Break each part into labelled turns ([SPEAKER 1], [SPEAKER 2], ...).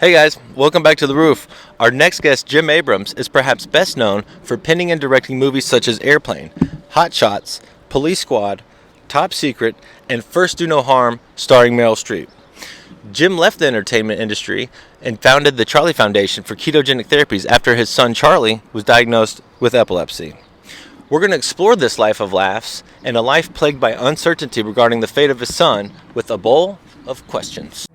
[SPEAKER 1] Hey guys, welcome back to The Roof. Our next guest, Jim Abrams, is perhaps best known for penning and directing movies such as Airplane, Hot Shots, Police Squad, Top Secret, and First Do No Harm, starring Meryl Streep. Jim left the entertainment industry and founded the Charlie Foundation for ketogenic therapies after his son Charlie was diagnosed with epilepsy. We're going to explore this life of laughs and a life plagued by uncertainty regarding the fate of his son with a bowl of questions.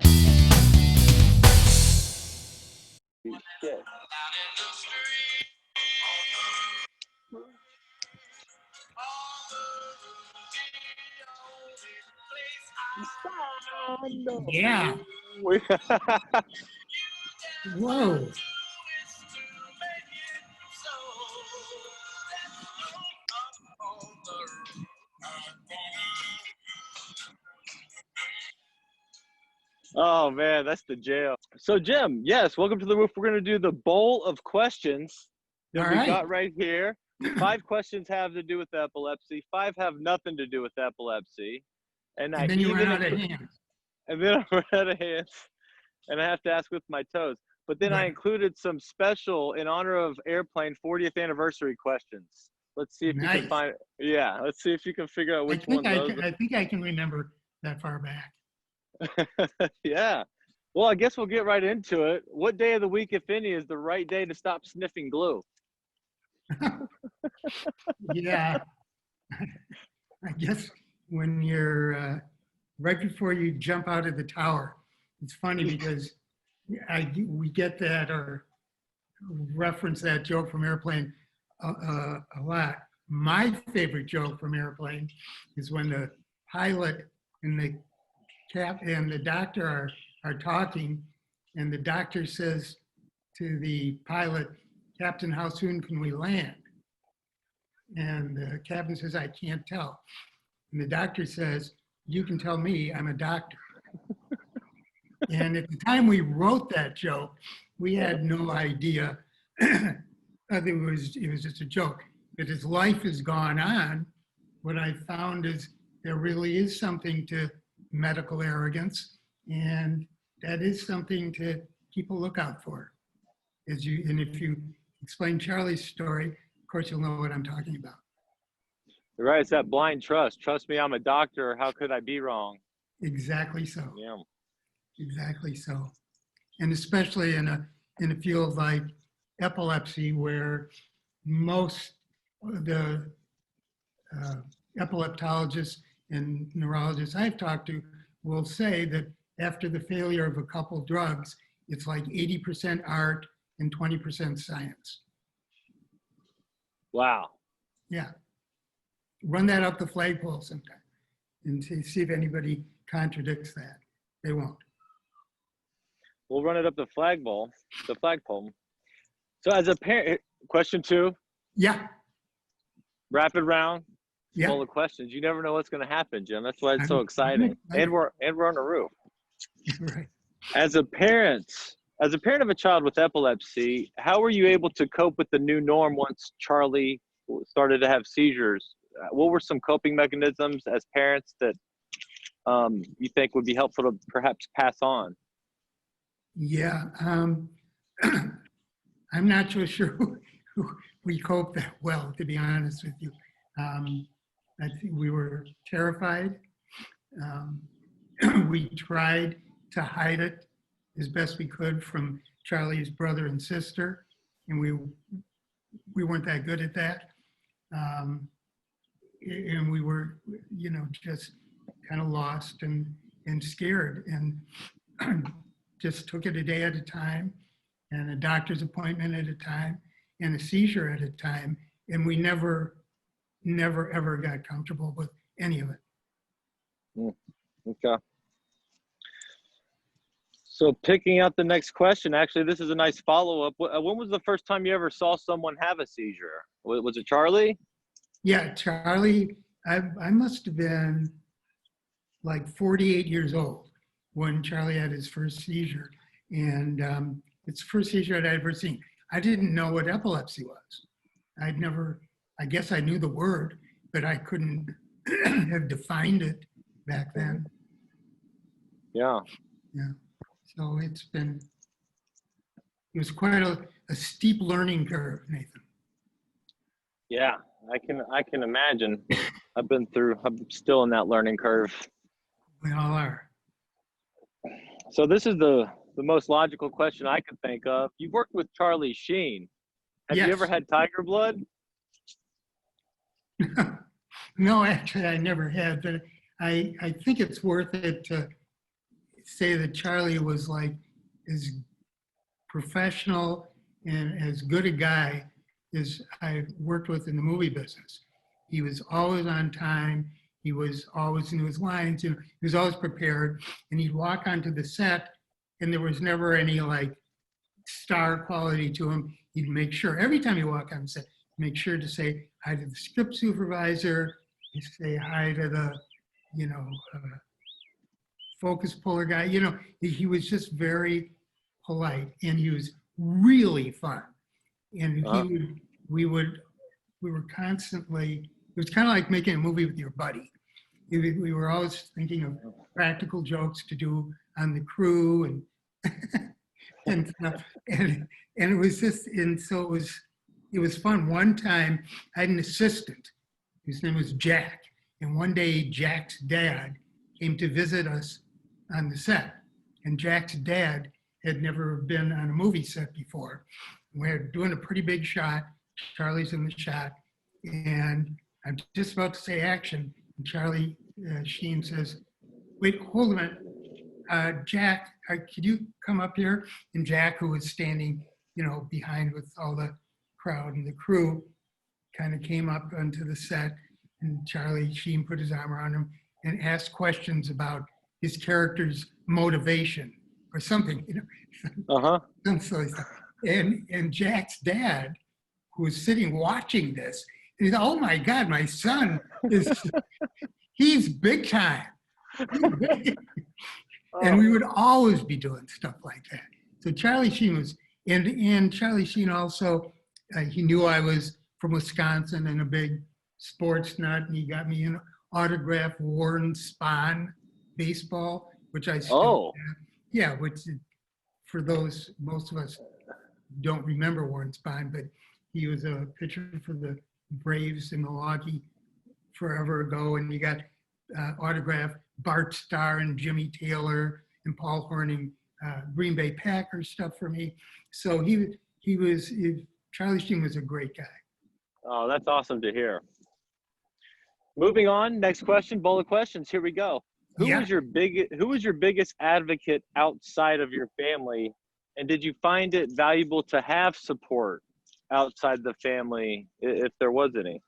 [SPEAKER 2] Yeah. Whoa.
[SPEAKER 3] Oh man, that's the jail. So Jim, yes, welcome to the roof. We're gonna do the bowl of questions that
[SPEAKER 2] All
[SPEAKER 3] we
[SPEAKER 2] right.
[SPEAKER 3] got right here. 5 questions have to do with epilepsy. 5 have nothing to do with epilepsy.
[SPEAKER 2] And then you run out of hands.
[SPEAKER 3] And then I run out of hands, and I have to ask with my toes. But then I
[SPEAKER 2] Right.
[SPEAKER 3] included some special in honor of Airplane 40th anniversary questions. Let's see if you
[SPEAKER 2] Nice.
[SPEAKER 3] can find. Yeah, let's see if you can figure out which one those.
[SPEAKER 2] I think I can remember that far back.
[SPEAKER 3] Yeah. Well, I guess we'll get right into it. What day of the week, if any, is the right day to stop sniffing glue?
[SPEAKER 2] Yeah. I guess when you're right before you jump out of the tower. It's funny because we get that or reference that joke from Airplane a lot. My favorite joke from Airplane is when the pilot and the and the doctor are talking, and the doctor says to the pilot, "Captain, how soon can we land?" And the captain says, "I can't tell." And the doctor says, "You can tell me, I'm a doctor." And at the time we wrote that joke, we had no idea it was just a joke. But as life has gone on, what I found is there really is something to medical arrogance, and that is something to keep a lookout for. And if you explain Charlie's story, of course you'll know what I'm talking about.
[SPEAKER 3] You're right. It's that blind trust. Trust me, I'm a doctor. How could I be wrong?
[SPEAKER 2] Exactly so.
[SPEAKER 3] Yeah.
[SPEAKER 2] Exactly so. And especially in a field like epilepsy, where most of the epileptologists and neurologists I've talked to will say that after the failure of a couple drugs, it's like 80% art and 20% science.
[SPEAKER 3] Wow.
[SPEAKER 2] Yeah. Run that up the flagpole sometime and see if anybody contradicts that. They won't.
[SPEAKER 3] We'll run it up the flagpole. So as a parent, question 2.
[SPEAKER 2] Yeah.
[SPEAKER 3] Rapid round.
[SPEAKER 2] Yeah.
[SPEAKER 3] Full of questions. You never know what's going to happen, Jim. That's why it's so exciting. And we're on the roof.
[SPEAKER 2] Right.
[SPEAKER 3] As a parent of a child with epilepsy, how were you able to cope with the new norm once Charlie started to have seizures? What were some coping mechanisms as parents that you think would be helpful to perhaps pass on?
[SPEAKER 2] Yeah. I'm not so sure we coped that well, to be honest with you. I think we were terrified. We tried to hide it as best we could from Charlie's brother and sister, and we weren't that good at that. And we were, just kind of lost and scared, and just took it a day at a time, and a doctor's appointment at a time, and a seizure at a time, and we never ever got comfortable with any of it.
[SPEAKER 3] Okay. So picking out the next question, actually, this is a nice follow-up. When was the first time you ever saw someone have a seizure? Was it Charlie?
[SPEAKER 2] Yeah, Charlie, I must have been like 48 years old when Charlie had his first seizure. And it's the first seizure I'd ever seen. I didn't know what epilepsy was. I guess I knew the word, but I couldn't have defined it back then.
[SPEAKER 3] Yeah.
[SPEAKER 2] Yeah. So it's been it was quite a steep learning curve, Nathan.
[SPEAKER 3] Yeah, I can imagine. I'm still in that learning curve.
[SPEAKER 2] We all are.
[SPEAKER 3] So this is the most logical question I could think of. You've worked with Charlie Sheen. Have you ever
[SPEAKER 2] Yes.
[SPEAKER 3] had tiger blood?
[SPEAKER 2] No, actually, I never had, but I think it's worth it to say that Charlie was like as professional and as good a guy as I worked with in the movie business. He was always on time. He was always knew his lines. He was always prepared. And he'd walk onto the set, and there was never any like star quality to him. He'd make sure every time he walked on set, make sure to say hi to the script supervisor. He'd say hi to the, focus puller guy. He was just very polite, and he was really fun. And we were constantly, it was kind of like making a movie with your buddy. We were always thinking of practical jokes to do on the crew and and stuff. And it was just, and so it was fun. One time I had an assistant, his name was Jack. And one day Jack's dad came to visit us on the set. And Jack's dad had never been on a movie set before. We're doing a pretty big shot. Charlie's in the shot. And I'm just about to say action. And Charlie Sheen says, wait, hold a minute. Jack, could you come up here? And Jack, who was standing, behind with all the crowd and the crew, kind of came up onto the set. And Charlie Sheen put his arm around him and asked questions about his character's motivation or something, some silly stuff. And Jack's dad, who was sitting watching this, he said, oh my God, my son he's big time. And we would always be doing stuff like that. So Charlie Sheen was, and Charlie Sheen also, he knew I was from Wisconsin and a big sports nut, and he got me an autographed Warren Spahn baseball, which I still have. Yeah, which for those, most of us don't remember Warren Spahn, but he was a pitcher for the Braves in Milwaukee forever ago, and he got autographed Bart Starr and Jimmy Taylor and Paul Hornung, Green Bay Packers stuff for me. So Charlie Sheen was a great guy.
[SPEAKER 3] Oh, that's awesome to hear. Moving on, next question, bowl of questions. Here we go. Who was your biggest advocate outside of your family, and did you find it valuable to have support outside the family, if there was any?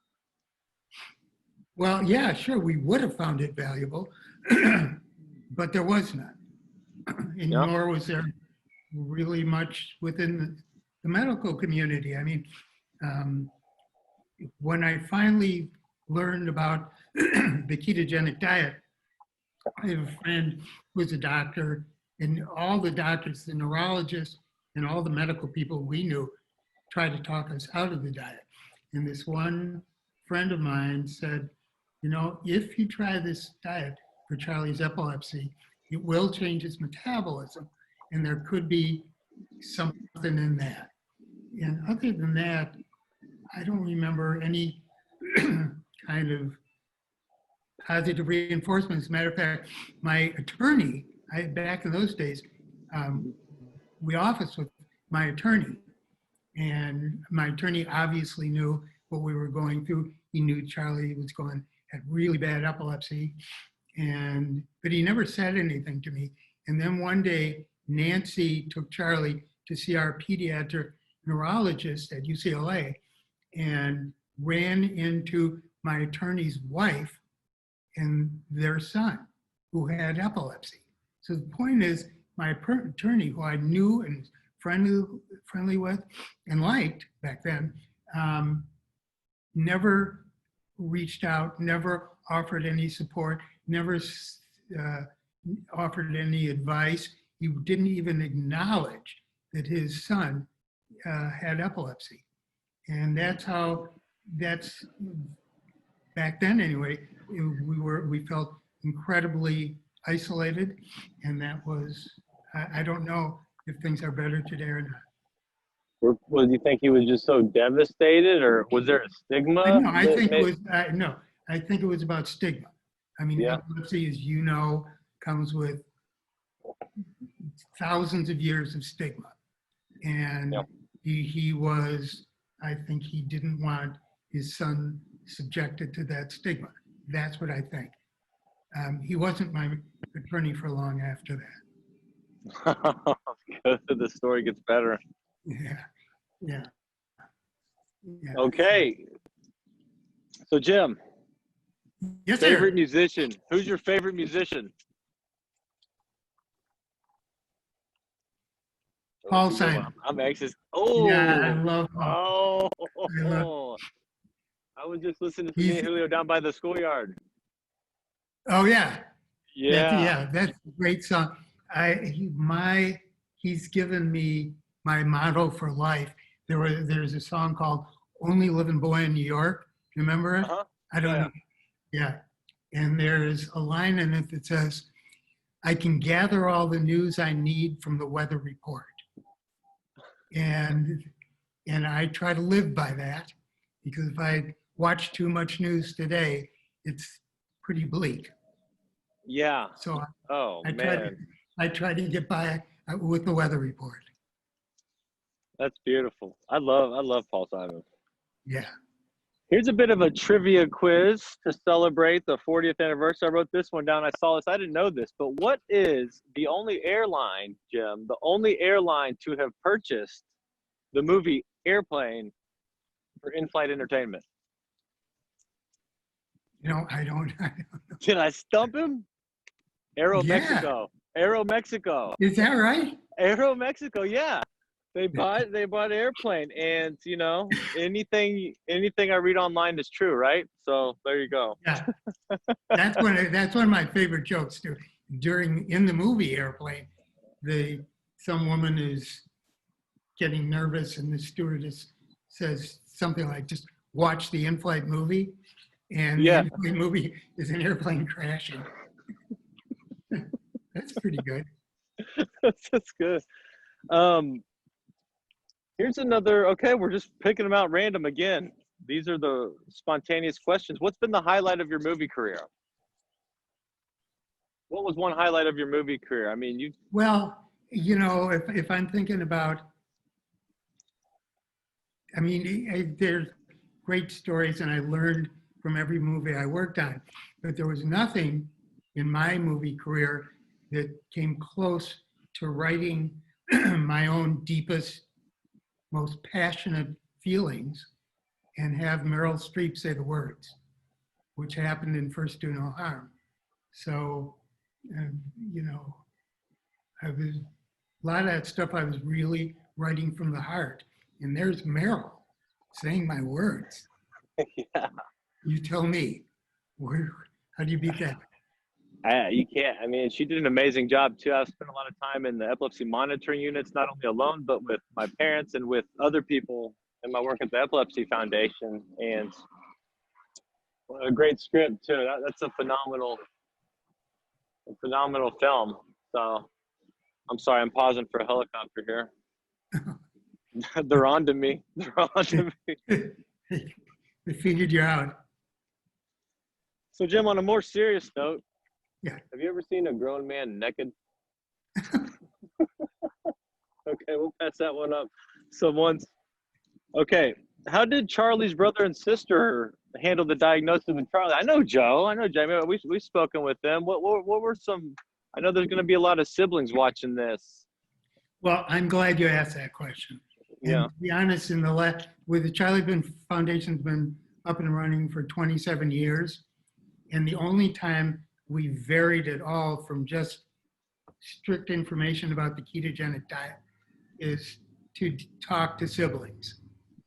[SPEAKER 2] Well, yeah, sure, we would have found it valuable, but there was none. And nor was there really much within the medical community. I mean, when I finally learned about the ketogenic diet, I have a friend who's a doctor, and all the doctors, the neurologists, and all the medical people we knew tried to talk us out of the diet. And this one friend of mine said, if you try this diet for Charlie's epilepsy, it will change his metabolism, and there could be something in that. And other than that, I don't remember any kind of positive reinforcement. As a matter of fact, my attorney, back in those days, we officed with my attorney, and my attorney obviously knew what we were going through. He knew Charlie had really bad epilepsy, but he never said anything to me. And then one day, Nancy took Charlie to see our pediatric neurologist at UCLA and ran into my attorney's wife and their son, who had epilepsy. So the point is, my attorney, who I knew and was friendly with and liked back then, never reached out, never offered any support, never offered any advice. He didn't even acknowledge that his son had epilepsy. And that's back then anyway, we felt incredibly isolated, and that was, I don't know if things are better today or not.
[SPEAKER 3] Was you think he was just so devastated, or was there a stigma?
[SPEAKER 2] No, I
[SPEAKER 3] that
[SPEAKER 2] think it
[SPEAKER 3] made-
[SPEAKER 2] was, no, I think it was about stigma. I mean,
[SPEAKER 3] Yeah.
[SPEAKER 2] epilepsy, as you know, comes with thousands of years of stigma. And
[SPEAKER 3] Yep.
[SPEAKER 2] he was, I think he didn't want his son subjected to that stigma. That's what I think. He wasn't my attorney for long after that.
[SPEAKER 3] the story gets better.
[SPEAKER 2] Yeah, yeah. Yeah.
[SPEAKER 3] Okay. So Jim,
[SPEAKER 2] Yes, sir.
[SPEAKER 3] favorite musician. Who's your favorite musician?
[SPEAKER 2] Paul
[SPEAKER 3] That's a good one.
[SPEAKER 2] Simon.
[SPEAKER 3] I'm anxious. Oh,
[SPEAKER 2] Yeah, I love Paul.
[SPEAKER 3] oh. I was just listening to me
[SPEAKER 2] He's-
[SPEAKER 3] and Julio down by the schoolyard.
[SPEAKER 2] Oh yeah,
[SPEAKER 3] Yeah.
[SPEAKER 2] that's a great song. He's given me my motto for life. There's a song called "Only Living Boy in New York." Do you remember it?
[SPEAKER 3] Uh-huh.
[SPEAKER 2] I don't
[SPEAKER 3] Yeah.
[SPEAKER 2] know. Yeah, and there's a line in it that says, "I can gather all the news I need from the weather report," and I try to live by that, because if I watch too much news today, it's pretty bleak.
[SPEAKER 3] Yeah.
[SPEAKER 2] So
[SPEAKER 3] Oh,
[SPEAKER 2] I try to get by with the weather report.
[SPEAKER 3] That's beautiful. I love Paul Simon.
[SPEAKER 2] Yeah.
[SPEAKER 3] Here's a bit of a trivia quiz to celebrate the 40th anniversary. I wrote this one down. I saw this. I didn't know this, but what is the only airline, Jim, the only airline to have purchased the movie Airplane for in-flight entertainment?
[SPEAKER 2] I don't know.
[SPEAKER 3] Did I stump him? Aero
[SPEAKER 2] Yeah.
[SPEAKER 3] Mexico. Aero Mexico.
[SPEAKER 2] Is that right?
[SPEAKER 3] Aero Mexico, yeah. They bought Airplane, and anything I read online is true, right? So there you go.
[SPEAKER 2] Yeah. That's one of my favorite jokes too. In the movie Airplane, some woman is getting nervous and the stewardess says something like, "Just watch the in-flight movie," and
[SPEAKER 3] Yeah.
[SPEAKER 2] the in-flight movie is an airplane crashing. That's pretty good.
[SPEAKER 3] That's good. Here's another. Okay, we're just picking them out random again. These are the spontaneous questions. What's been the highlight of your movie career? What was one highlight of your movie career? I mean,
[SPEAKER 2] Well, if I'm thinking about, there's great stories and I learned from every movie I worked on, but there was nothing in my movie career that came close to writing my own deepest, most passionate feelings and have Meryl Streep say the words, which happened in First Do No Harm. So, a lot of that stuff I was really writing from the heart. And there's Meryl saying my words.
[SPEAKER 3] yeah.
[SPEAKER 2] You tell me, how do you beat that?
[SPEAKER 3] You can't. I mean, she did an amazing job too. I've spent a lot of time in the epilepsy monitoring units, not only alone, but with my parents and with other people in my work at the Epilepsy Foundation. And a great script too. That's a phenomenal film. So I'm sorry, I'm pausing for a helicopter here. They're on to me.
[SPEAKER 2] They figured you out.
[SPEAKER 3] So Jim, on a more serious note,
[SPEAKER 2] Yeah.
[SPEAKER 3] have you ever seen a grown man naked? Okay, we'll pass that one up. Okay, how did Charlie's brother and sister handle the diagnosis with Charlie? I know Joe. We've spoken with them. What were some? I know there's going to be a lot of siblings watching this.
[SPEAKER 2] Well, I'm glad you asked that question.
[SPEAKER 3] Yeah.
[SPEAKER 2] And to be honest, with the Charlie Foundation's been up and running for 27 years, and the only time we varied at all from just strict information about the ketogenic diet is to talk to siblings.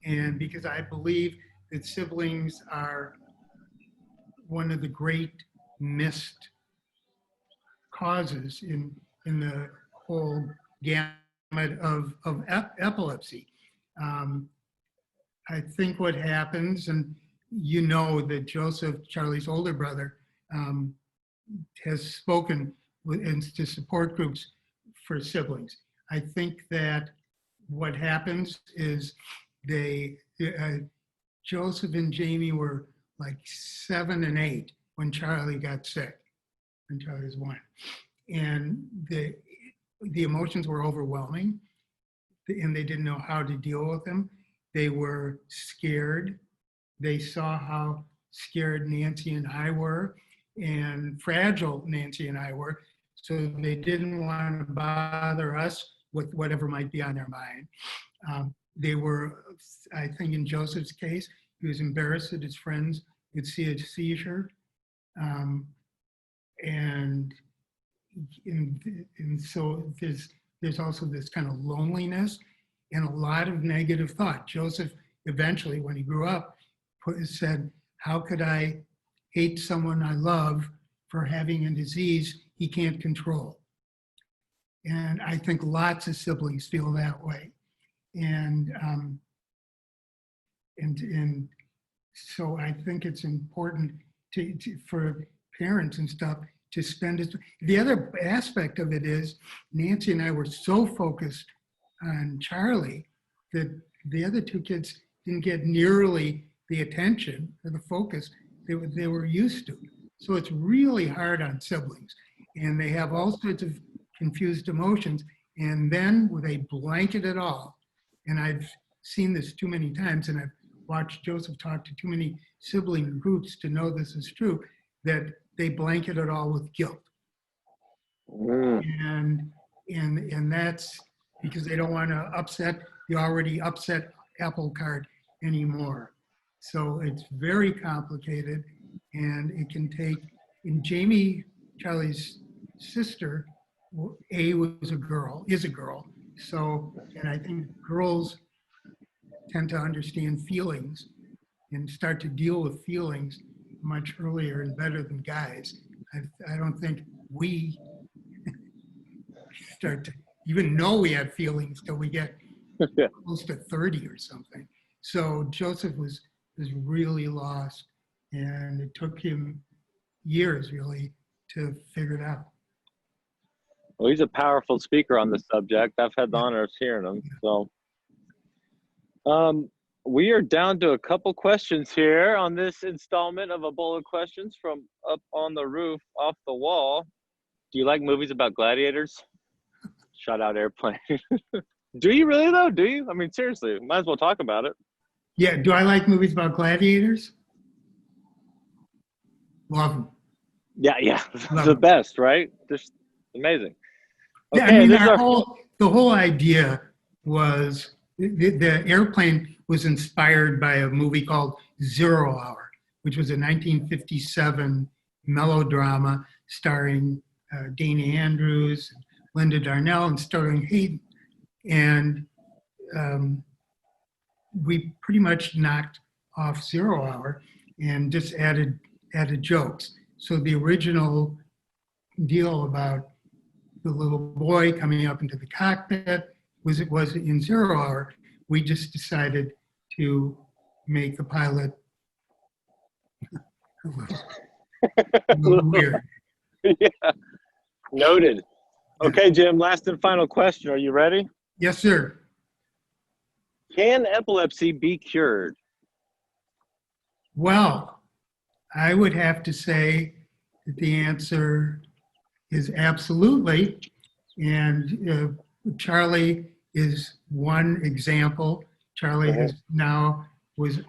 [SPEAKER 2] And because I believe that siblings are one of the great missed causes in the whole gamut of epilepsy. I think what happens, and that Joseph, Charlie's older brother, has spoken to support groups for siblings. I think that what happens is Joseph and Jamie were like 7 and 8 when Charlie got sick, when Charlie was 1. And the emotions were overwhelming, and they didn't know how to deal with them. They were scared. They saw how scared Nancy and I were, and fragile Nancy and I were. So they didn't want to bother us with whatever might be on their mind. They were, I think in Joseph's case, he was embarrassed that his friends would see a seizure. And so there's also this kind of loneliness and a lot of negative thought. Joseph eventually, when he grew up, said, how could I hate someone I love for having a disease he can't control? And I think lots of siblings feel that way. And so I think it's important for parents and stuff to spend it. The other aspect of it is Nancy and I were so focused on Charlie that the other 2 kids didn't get nearly the attention or the focus they were used to. So it's really hard on siblings, and they have all sorts of confused emotions, and then they blanket it all. And I've seen this too many times, and I've watched Joseph talk to too many sibling groups to know this is true, that they blanket it all with guilt. And that's because they don't want to upset the already upset apple cart anymore. So it's very complicated, and it can take, and Jamie, Charlie's sister, is a girl. So, and I think girls tend to understand feelings and start to deal with feelings much earlier and better than guys. I don't think we start to even know we have feelings till we get close to 30 or something. So Joseph was really lost, and it took him years really to figure it out.
[SPEAKER 3] Well, he's a powerful speaker on the subject. I've had the honor of hearing him. So we are down to a couple questions here on this installment of a bowl of questions from up on the roof off the wall. Do you like movies about gladiators? Shout out Airplane. Do you really though? Do you? I mean, seriously, might as well talk about it.
[SPEAKER 2] Yeah, do I like movies about gladiators? Love them.
[SPEAKER 3] Yeah. The best, right? Just amazing.
[SPEAKER 2] Okay, yeah, I mean, the whole idea was the Airplane was inspired by a movie called 0 Hour, which was a 1957 melodrama starring Dana Andrews, Linda Darnell, and starring Hayden. And we pretty much knocked off 0 Hour and just added jokes. So the original deal about the little boy coming up into the cockpit was in 0 Hour. We just decided to make the pilot a little weird.
[SPEAKER 3] Yeah, noted. Okay, Jim, last and final question. Are you ready?
[SPEAKER 2] Yes, sir.
[SPEAKER 3] Can epilepsy be cured?
[SPEAKER 2] Well, I would have to say that the answer is absolutely. And Charlie is one example. Charlie has now was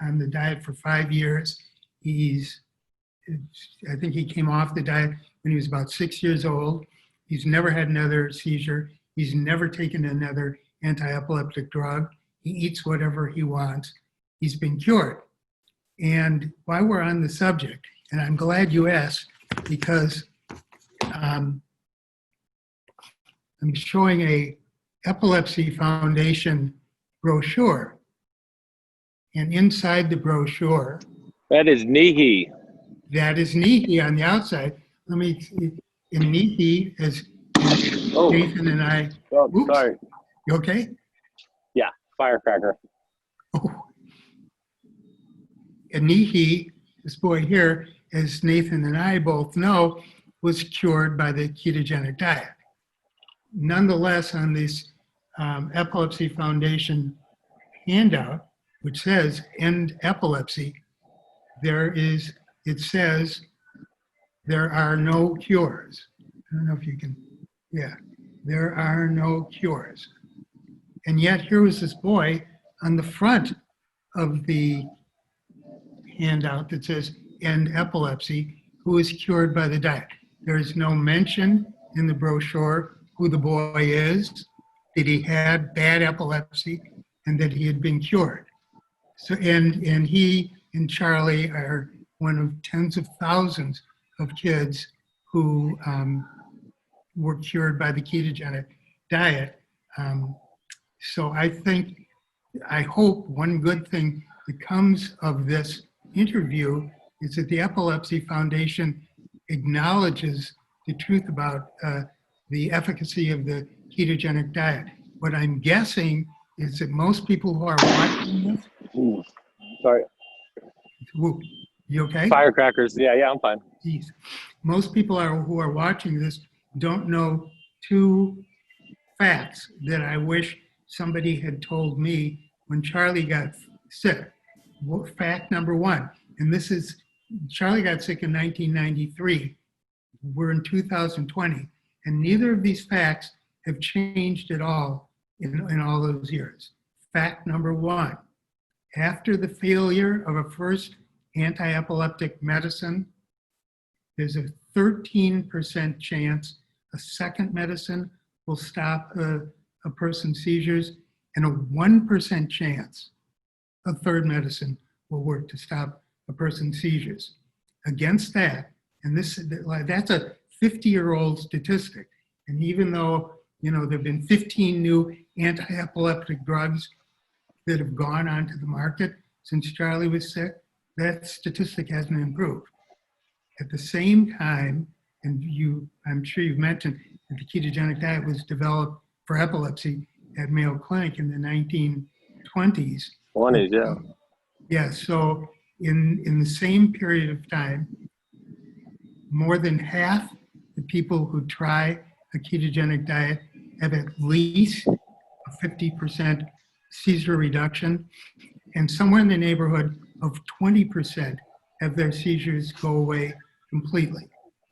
[SPEAKER 2] on the diet for 5 years. I think he came off the diet when he was about 6 years old. He's never had another seizure. He's never taken another anti-epileptic drug. He eats whatever he wants. He's been cured. And while we're on the subject, and I'm glad you asked, because I'm showing a Epilepsy Foundation brochure. And inside the brochure,
[SPEAKER 3] that is Nihi.
[SPEAKER 2] That is Nihi on the outside. Let me see. In Nihi, as Nathan and I.
[SPEAKER 3] Oh, sorry.
[SPEAKER 2] You okay?
[SPEAKER 3] Yeah, firecracker.
[SPEAKER 2] Oh. And Nihi, this boy here, as Nathan and I both know, was cured by the ketogenic diet. Nonetheless, on this Epilepsy Foundation handout, which says end epilepsy, it says there are no cures. I don't know if you can, yeah, there are no cures. And yet here was this boy on the front of the handout that says end epilepsy, who was cured by the diet. There is no mention in the brochure who the boy is, that he had bad epilepsy, and that he had been cured. So, and he and Charlie are one of tens of thousands of kids who were cured by the ketogenic diet. So I hope one good thing that comes of this interview is that the Epilepsy Foundation acknowledges the truth about the efficacy of the ketogenic diet. What I'm guessing is that most people who are watching this,
[SPEAKER 3] Ooh, sorry.
[SPEAKER 2] whoop, you okay?
[SPEAKER 3] Firecrackers. Yeah, I'm fine.
[SPEAKER 2] Jeez. Most people who are watching this don't know two facts that I wish somebody had told me when Charlie got sick. Fact number one, and this is, Charlie got sick in 1993. We're in 2020, and neither of these facts have changed at all in all those years. Fact number one, after the failure of a first anti-epileptic medicine, there's a 13% chance a second medicine will stop a person's seizures, and a 1% chance a third medicine will work to stop a person's seizures. Against that, and that's a 50-year-old statistic, and even though there have been 15 new anti-epileptic drugs that have gone onto the market since Charlie was sick, that statistic hasn't improved. At the same time, and I'm sure you've mentioned that the ketogenic diet was developed for epilepsy at Mayo Clinic in the 1920s.
[SPEAKER 3] 20s, yeah.
[SPEAKER 2] Yeah, so in the same period of time, more than half the people who try a ketogenic diet have at least a 50% seizure reduction, and somewhere in the neighborhood of 20% have their seizures go away completely.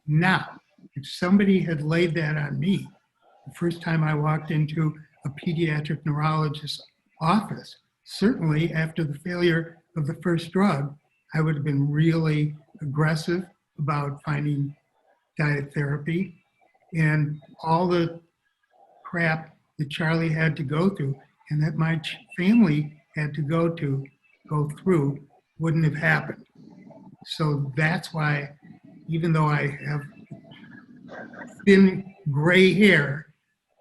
[SPEAKER 2] Now, if somebody had laid that on me, the first time I walked into a pediatric neurologist's office, certainly after the failure of the first drug, I would have been really aggressive about finding diet therapy, and all the crap that Charlie had to go through and that my family had to go through wouldn't have happened. So that's why, even though I have thin gray hair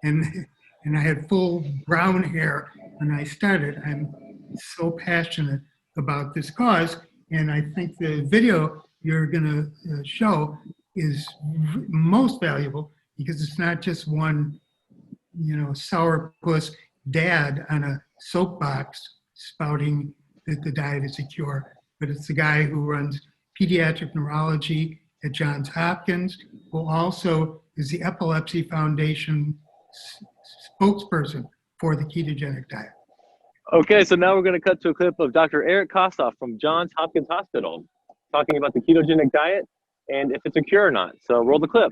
[SPEAKER 2] and I had full brown hair when I started, I'm so passionate about this cause. And I think the video you're going to show is most valuable because it's not just one, sourpuss dad on a soapbox spouting that the diet is a cure, but it's the guy who runs pediatric neurology at Johns Hopkins, who also is the Epilepsy Foundation spokesperson for the ketogenic diet.
[SPEAKER 3] Okay, so now we're going to cut to a clip of Dr. Eric Kostoff from Johns Hopkins Hospital talking about the ketogenic diet and if it's a cure or not. So roll the clip.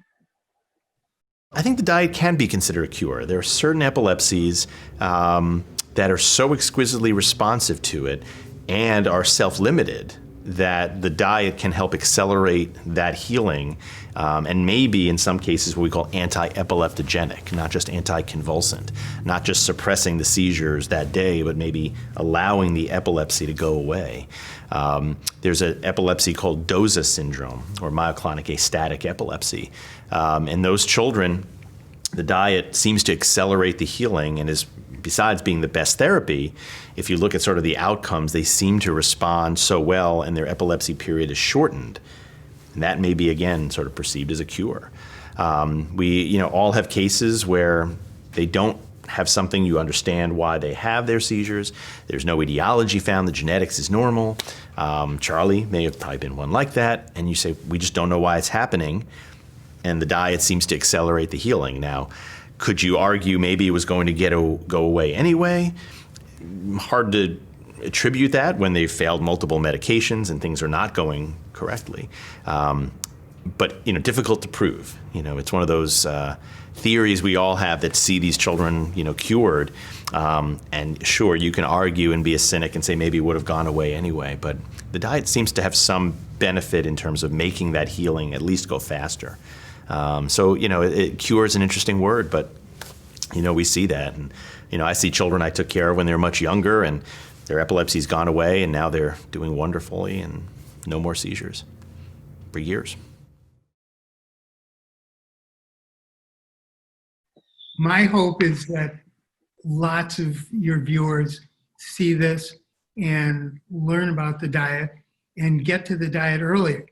[SPEAKER 4] I think the diet can be considered a cure. There are certain epilepsies that are so exquisitely responsive to it and are self-limited that the diet can help accelerate that healing and maybe in some cases what we call anti-epileptogenic, not just anti-convulsant, not just suppressing the seizures that day, but maybe allowing the epilepsy to go away. There's an epilepsy called DOSA syndrome, or myoclonic astatic epilepsy. In those children, the diet seems to accelerate the healing and is, besides being the best therapy, if you look at sort of the outcomes, they seem to respond so well and their epilepsy period is shortened. And that may be, again, sort of perceived as a cure. We all have cases where they don't have something, you understand why they have their seizures. There's no etiology found. The genetics is normal. Charlie may have probably been one like that. And you say, we just don't know why it's happening. And the diet seems to accelerate the healing. Now, Could you argue maybe it was going to go away anyway? Hard to attribute that when they've failed multiple medications and things are not going correctly. But difficult to prove. It's one of those theories we all have that see these children, cured. And sure, you can argue and be a cynic and say maybe it would have gone away anyway. But the diet seems to have some benefit in terms of making that healing at least go faster. Cure is an interesting word, but we see that. And I see children I took care of when they were much younger, and their epilepsy's gone away, and now they're doing wonderfully, and no more seizures for years.
[SPEAKER 2] My hope is that lots of your viewers see this and learn about the diet and get to the diet earlier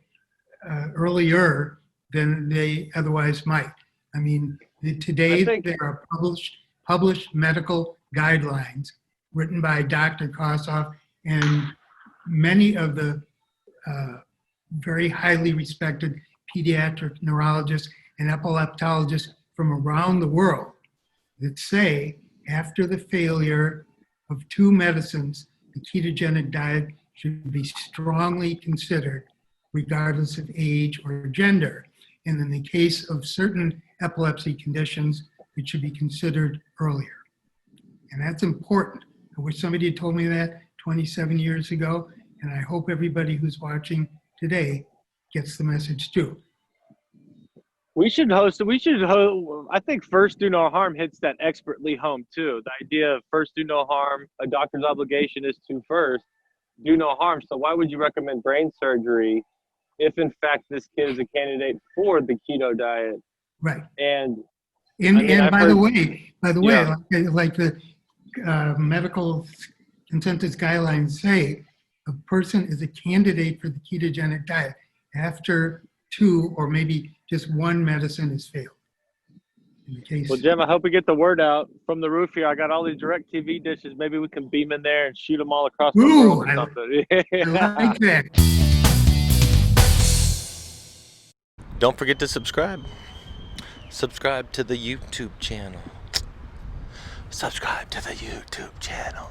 [SPEAKER 2] than they otherwise might. I mean, today there are published medical guidelines written by Dr. Kossoff and many of the very highly respected pediatric neurologists and epileptologists from around the world that say after the failure of 2 medicines, the ketogenic diet should be strongly considered regardless of age or gender. And in the case of certain epilepsy conditions, it should be considered earlier. And that's important. I wish somebody had told me that 27 years ago, and I hope everybody who's watching today gets the message too.
[SPEAKER 3] I think first do no harm hits that expertly home too. The idea of first do no harm, a doctor's obligation is to first do no harm. So why would you recommend brain surgery if in fact this kid is a candidate for the keto diet?
[SPEAKER 2] Right.
[SPEAKER 3] And
[SPEAKER 2] by the way, like the medical consensus guidelines say, a person is a candidate for the ketogenic diet after 2 or maybe just 1 medicine has failed.
[SPEAKER 3] Well, Jim, I hope we get the word out from the roof here. I got all these direct TV dishes. Maybe we can beam in there and shoot them all across the world or something.
[SPEAKER 2] I like that.
[SPEAKER 1] Don't forget to subscribe. Subscribe to the YouTube channel. Subscribe to the YouTube channel.